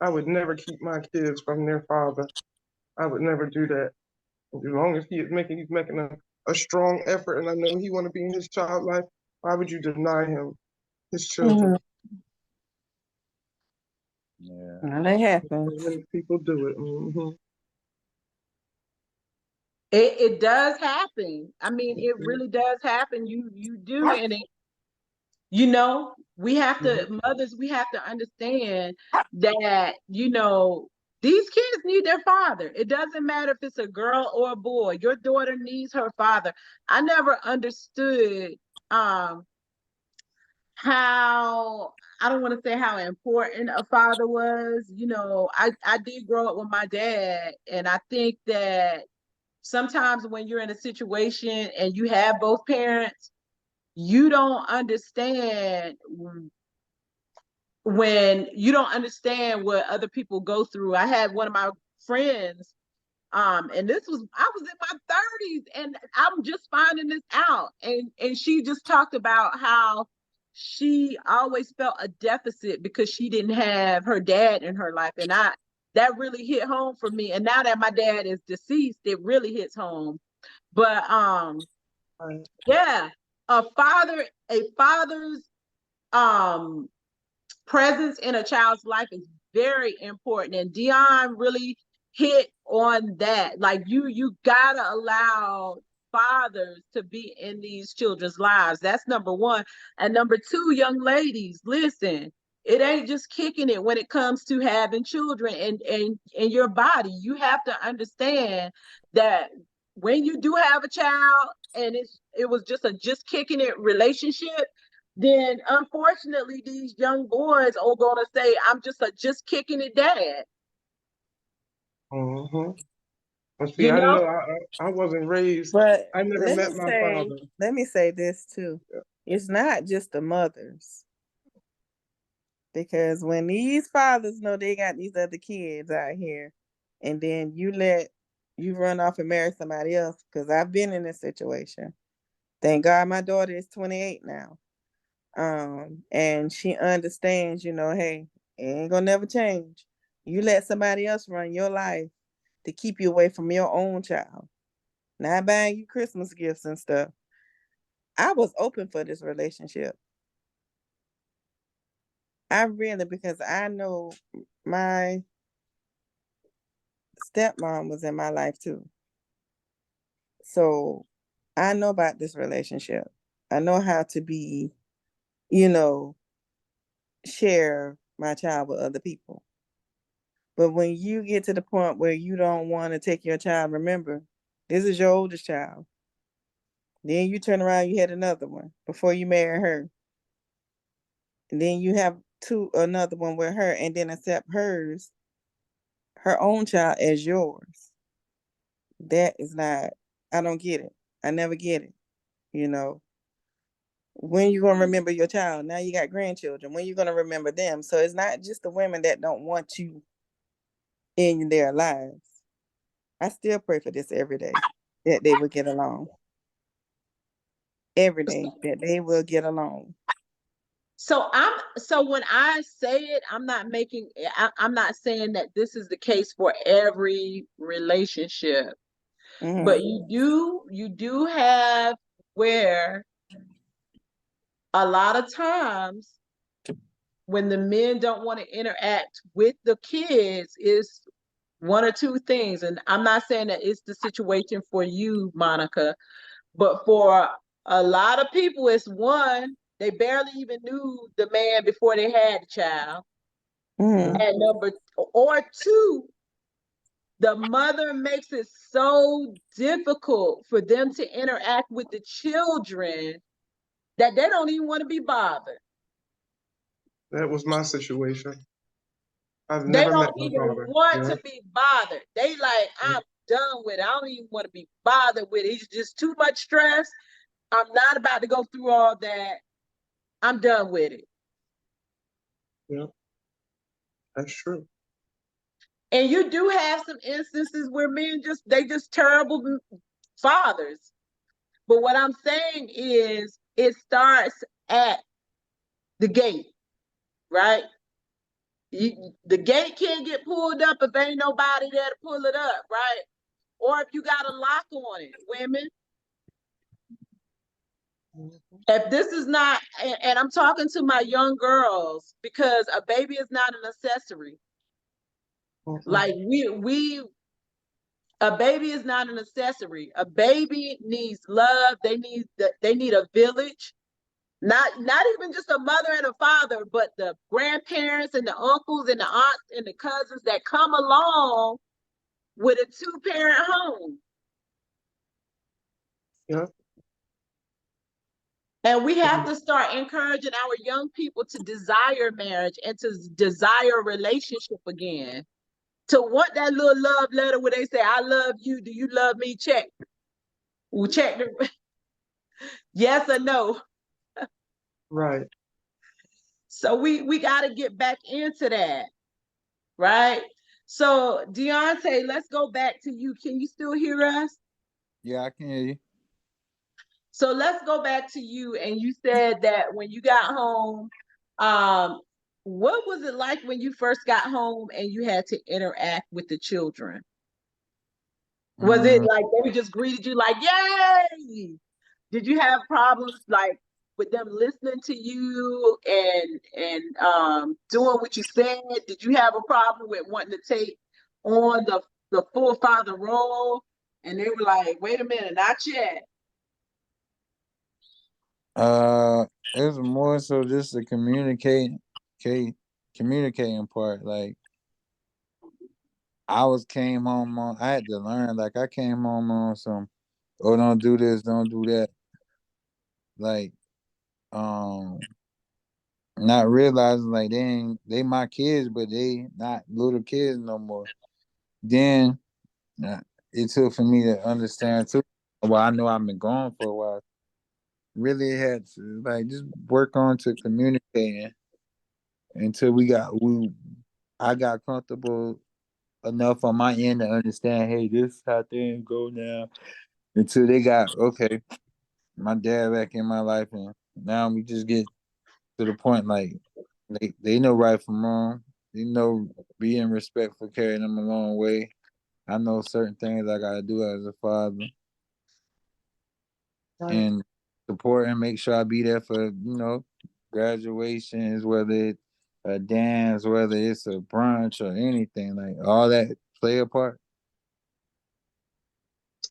I would never keep my kids from their father. I would never do that. As long as he's making a strong effort and I know he want to be in his child life, why would you deny him his Mm-hmm. children? Yeah. Well, that happens. When people do it. Mm-hmm. It does happen. I mean, it really does happen. You do, and we have Mm-hmm. to, mothers, we have to understand that, these kids need their father. It doesn't matter if it's a girl or a boy. Your daughter needs her father. I never understood um how, I don't want to say how important a father was. I did grow up with my dad, and I think that sometimes when you're in a situation and you have both parents, you don't understand when you don't understand what other people go through. I had one of my friends, and I was in my 30s and I'm just finding this out. And she just talked about how she always felt a deficit because she didn't have her dad in her life. And that really hit home for me. And now that my dad is deceased, it really hits home. But Right. yeah, a father's um presence in a child's life is very important. And Dion really hit on that. Like you gotta allow fathers to be in these children's lives. That's number one. And number two, young ladies, listen, it ain't just kicking it when it comes to having children and your body. You have to understand that when you do have a child and it was just kicking it relationship, then unfortunately these young boys are gonna say, I'm just a just kicking it dad. Mm-hmm. But see, You I know? know I wasn't raised. But I never met my father. let me say this too. It's not just the mothers. Because when these fathers know they got these other kids out here, and then you run off and marry somebody else, because I've been in this situation. Thank God my daughter is 28 now. And she understands, hey, it ain't gonna never change. You let somebody else run your life to keep you away from your own child. Not buying you Christmas gifts and stuff. I was open for this relationship. Because I know my stepmom was in my life too. So I know about this relationship. I know how to be, you know, share my child with other people. But when you get to the point where you don't want to take your child, remember, this is your oldest child. Then you turn around, you had another one before you marry her. And then you have another one with her, and then accept her own child as yours. That is not, I don't get it. I never get it. You know, when you gonna remember your child? Now you got grandchildren. When you gonna remember them? So it's not just the women that don't want you in their lives. I still pray for this every day, that they will get along. Every day that they will get along. So when I say it, I'm not saying that this is the case for every relationship, but you do have where a lot of times when the men don't want to interact with the kids is one or two things. And I'm not saying that it's the situation for you, Monica, but for a lot of people, it's one, they barely even knew the man before they had the child. And or two, the mother makes it so difficult for them to interact with the children that they don't even want to be bothered. That was my situation. I've They never met don't my even daughter. want Yeah. to be bothered. They like, I'm done with it. I don't even want to be bothered with it. It's just too much stress. I'm not about to go through all that. I'm done with it. Yeah. That's true. And you do have some instances where men they just terrible fathers. But what I'm saying is it starts at the gate, right? The gate can't get pulled up if ain't nobody there to pull it up, right? Or if you got a lock on it, women. If this is not, and I'm talking to my young girls, because a baby is not an accessory. Like a baby is not an accessory. A baby needs love. They need a village. Not even just a mother and a father, but the grandparents and the uncles and the aunts and the cousins that come along with a two-parent home. Yeah. And we have to start encouraging our young people to desire marriage and to desire a relationship again. To want that little love letter where they say, I love you, do you love me? Check. We'll check the yes or no. Right. So we got to get back into that, right? So Deontay, let's go back to you. Can you still hear us? Yeah, I can hear you. So let's go back to you. And you said that when you got home, um, what was it like when you first got home and you had to interact with the children? Was it Mm, like they just greeted you like, yay? Did you have problems like with them listening to you and doing what you said? Did you have a problem with wanting to take on the full father role? And they were like, wait a minute, not yet. uh, it was more so just the communicating part. Like came home on. I had to learn. Like I came home on some. Oh, don't do this, don't do that. Like um, not realizing like they my kids, but they not little kids no more. Then uh, it took for me to understand too. Well, I know I've been gone for a while. Really had to like just work on to communicating until I got comfortable enough on my end to understand, hey, this is how things go now. Until they got okay, my dad back in my life, and now we just get to the point like they know right from wrong. They know being respectful carrying them a long way. I know certain things I gotta do as a father Right. and support and make sure I be there for graduations, whether it's a dance, whether it's a brunch or anything like all that play a part.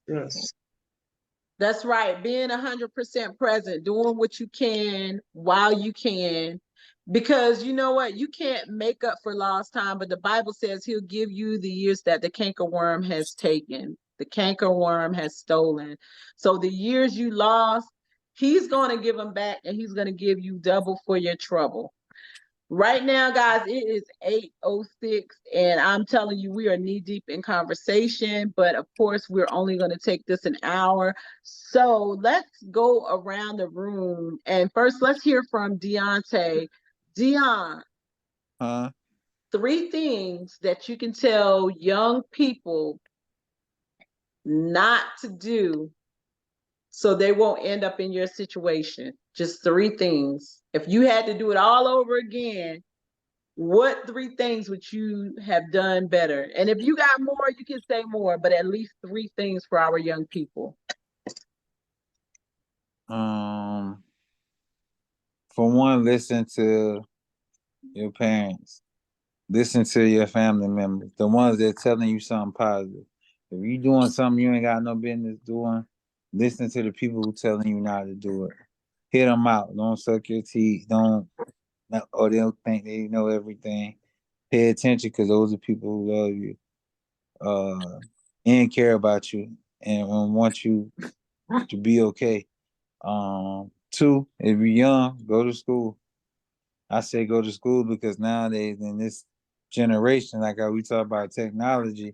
Yes. That's right. Being 100% present, doing what you can while you can. Because you know what? You can't make up for lost time, but the Bible says he'll give you the years that the cankerworm has taken, the cankerworm has stolen. So the years you lost, he's going to give them back and he's going to give you double for your trouble. Right now, guys, it is 8:06, and I'm telling you, we are knee deep in conversation, but of course, we're only going to take this an hour. So let's go around the room. And first, let's hear from Deontay. Dion, Huh? 3 things that you can tell young people not to do so they won't end up in your situation. Just 3 things. If you had to do it all over again, what 3 things would you have done better? And if you got more, you can say more, but at least 3 things for our young people. Um, for one, listen to your parents. Listen to your family members, the ones that telling you something positive. If you doing something you ain't got no business doing, listen to the people who telling you not to do it. Hit them out. Don't suck your teeth. Don't, or they'll think they know everything. Pay attention because those are people who love you, and care about you and want you to be okay. Two, if you're young, go to school. I say go to school because nowadays in this generation, like how we talk about technology,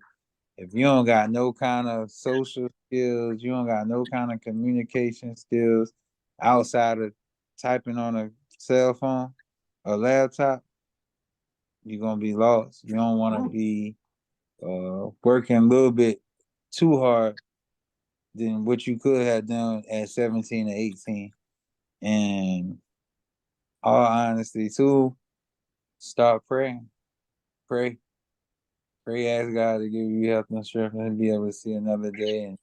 if you don't got no kind of social skills, you don't got no kind of communication skills outside of typing on a cell phone or laptop, you're gonna be lost. You don't want to be working a little bit too hard than what you could have done at 17 or 18. And all honesty, too, start praying. Pray. Pray, ask God to give you health and strength and be able to see another day and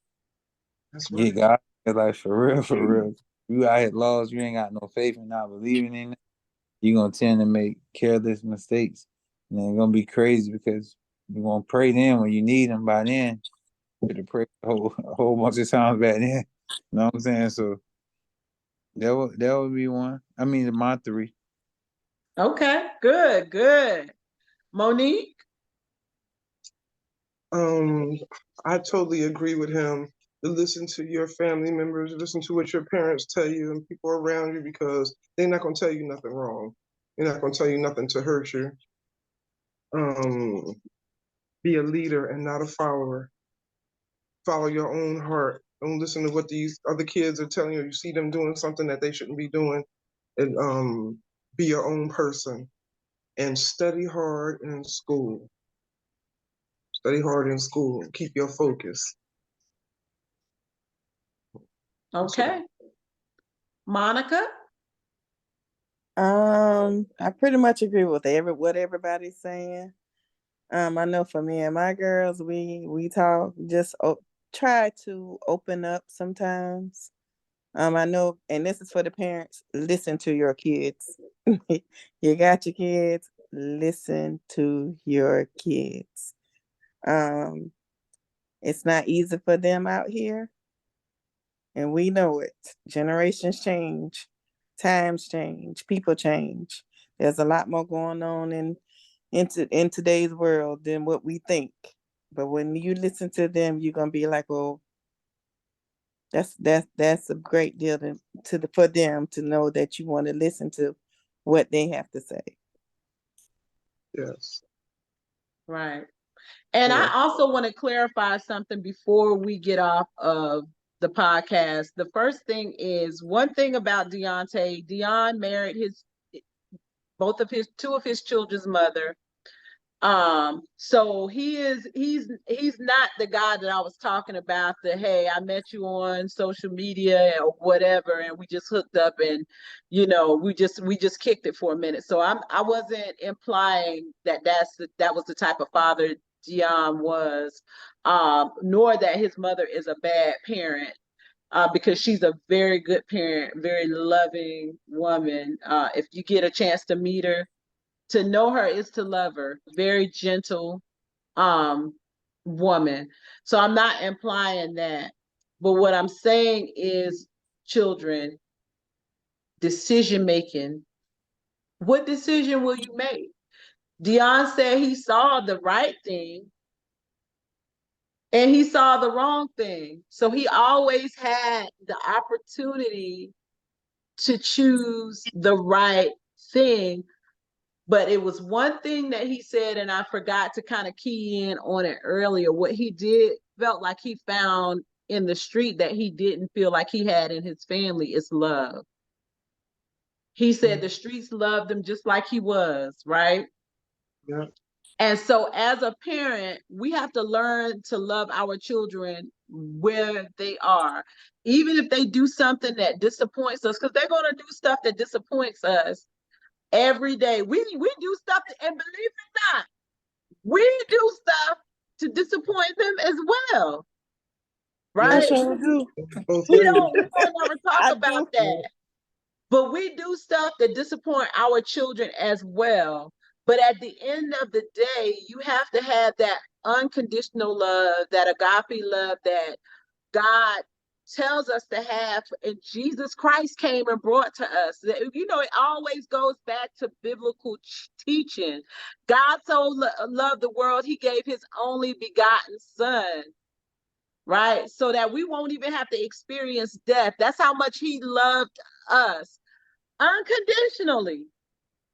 That's get right. God in your life for real, for real. You out here lost, you ain't got no faith and not believing in it, you're going to tend to make careless mistakes. And it's going to be crazy because you're going to pray then when you need Him by then. You could have prayed a whole bunch of times back then. You know what I'm saying? So that would be one. I mean, my 3. Okay, good, good. Monique? Um, I totally agree with him. To listen to your family members, listen to what your parents tell you and people around you because they're not gonna tell you nothing wrong. They're not gonna tell you nothing to hurt you. Um, be a leader and not a follower. Follow your own heart. Don't listen to what these other kids are telling you. You see them doing something that they shouldn't be doing, and be your own person and study hard in school. Study hard in school. Keep your focus. Okay. Monica? I pretty much agree with what everybody's saying. I know for me and my girls, we talk just try to open up sometimes. I know, and this is for the parents. Listen to your kids. You got your kids. Listen to your kids. Um, it's not easy for them out here, and we know it. Generations change, times change, people change. There's a lot more going on in today's world than what we think. But when you listen to them, you're gonna be like, "Oh, that's a great deal for them to know that you want to listen to what they have to say." Yes. Right. And I Yeah. also want to clarify something before we get off of the podcast. The first thing is one thing about Deontay. Dion married his two of his children's mother. So he's not the guy that I was talking about. The hey, I met you on social media or whatever, and we just hooked up, and we just kicked it for a minute. So I wasn't implying that that was the type of father Dion was, nor that his mother is a bad parent. Because she's a very good parent, very loving woman. If you get a chance to meet her, to know her is to love her. Very gentle um woman. So I'm not implying that. But what I'm saying is, children, decision making. What decision will you make? Dion said he saw the right thing and he saw the wrong thing. So he always had the opportunity to choose the right thing. But it was one thing that he said, and I forgot to kind of key in on it earlier. What he did felt like he found in the street that he didn't feel like he had in his family is love. He said the streets loved him just like he was, right? Yeah. And so as a parent, we have to learn to love our children where they are, even if they do something that disappoints us, because they're going to do stuff that disappoints us every day. We do stuff, and believe it or not, we do stuff to disappoint them as well, I right? sure do. Both We ways. don't never talk I about do. that. But we do stuff that disappoint our children as well. But at the end of the day, you have to have that unconditional love, that agape love that God tells us to have, and Jesus Christ came and brought to us. You know, it always goes back to biblical teaching. God so loved the world, he gave his only begotten son, right? So that we won't even have to experience death. That's how much he loved us unconditionally.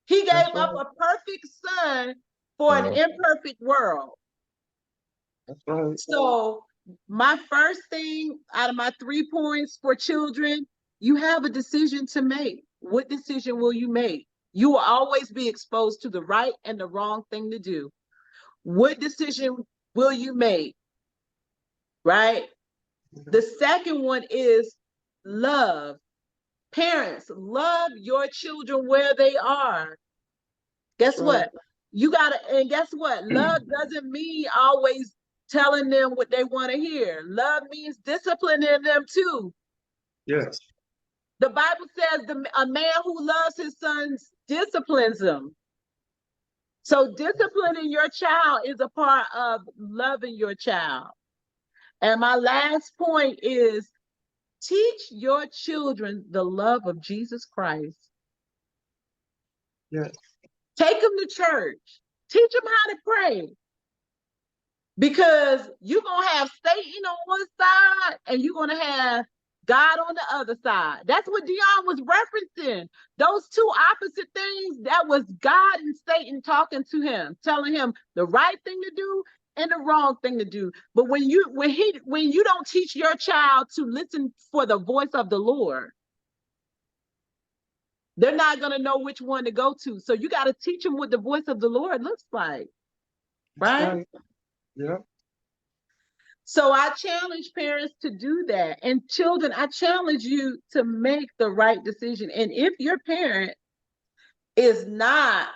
He gave up a perfect son for an imperfect world. That's right. So my first thing out of my 3 points for children, you have a decision to make. What decision will you make? You will always be exposed to the right and the wrong thing to do. What decision will you make? Right? The second one is love. Parents, love your children where they are. Guess what? You gotta, and guess what? Love doesn't mean always telling them what they want to hear. Love means disciplining them too. Yes. The Bible says a man who loves his sons disciplines them. So disciplining your child is a part of loving your child. And my last point is teach your children the love of Jesus Christ. Yes. Take them to church. Teach them how to pray. Because you're going to have Satan on one side and you're going to have God on the other side. That's what Dion was referencing. Those two opposite things, that was God and Satan talking to him, telling him the right thing to do and the wrong thing to do. But when you don't teach your child to listen for the voice of the Lord, they're not going to know which one to go to. So you got to teach them what the voice of the Lord looks like. Right? Yeah. So I challenge parents to do that. And children, I challenge you to make the right decision. And if your parent is not,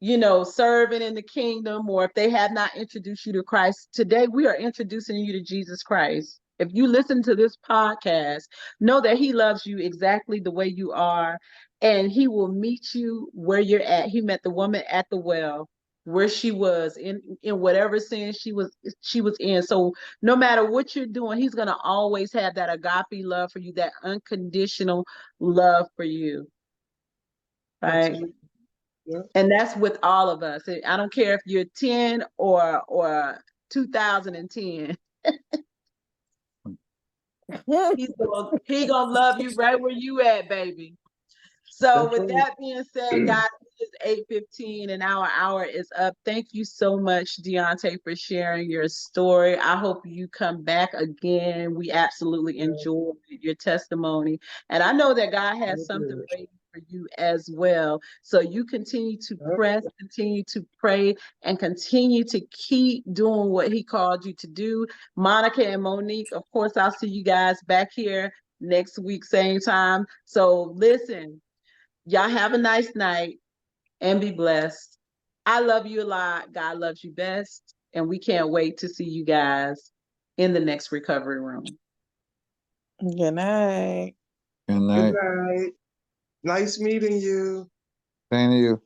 serving in the kingdom, or if they have not introduced you to Christ, today we are introducing you to Jesus Christ. If you listen to this podcast, know that he loves you exactly the way you are, and he will meet you where you're at. He met the woman at the well where she was in whatever sin she was in. So no matter what you're doing, he's going to always have that agape love for you, that unconditional love for you. Right? Yeah. And that's with all of us. I don't care if you're 10 or 2010. He gonna love you right where you at, baby. So with that being said, guys, it is 8:15 and our hour is up. Thank you so much, Deontay, for sharing your story. I hope you come back again. We absolutely enjoyed your testimony. And I know that God has something waiting for you as well. So you continue to press, continue to pray, and continue to keep doing what he called you to do. Monica and Monique, of course, I'll see you guys back here next week, same time. So listen, y'all have a nice night and be blessed. I love you a lot. God loves you best. And we can't wait to see you guys in the next recovery room. Good night. Good night. Good night. Nice meeting you. Thank you.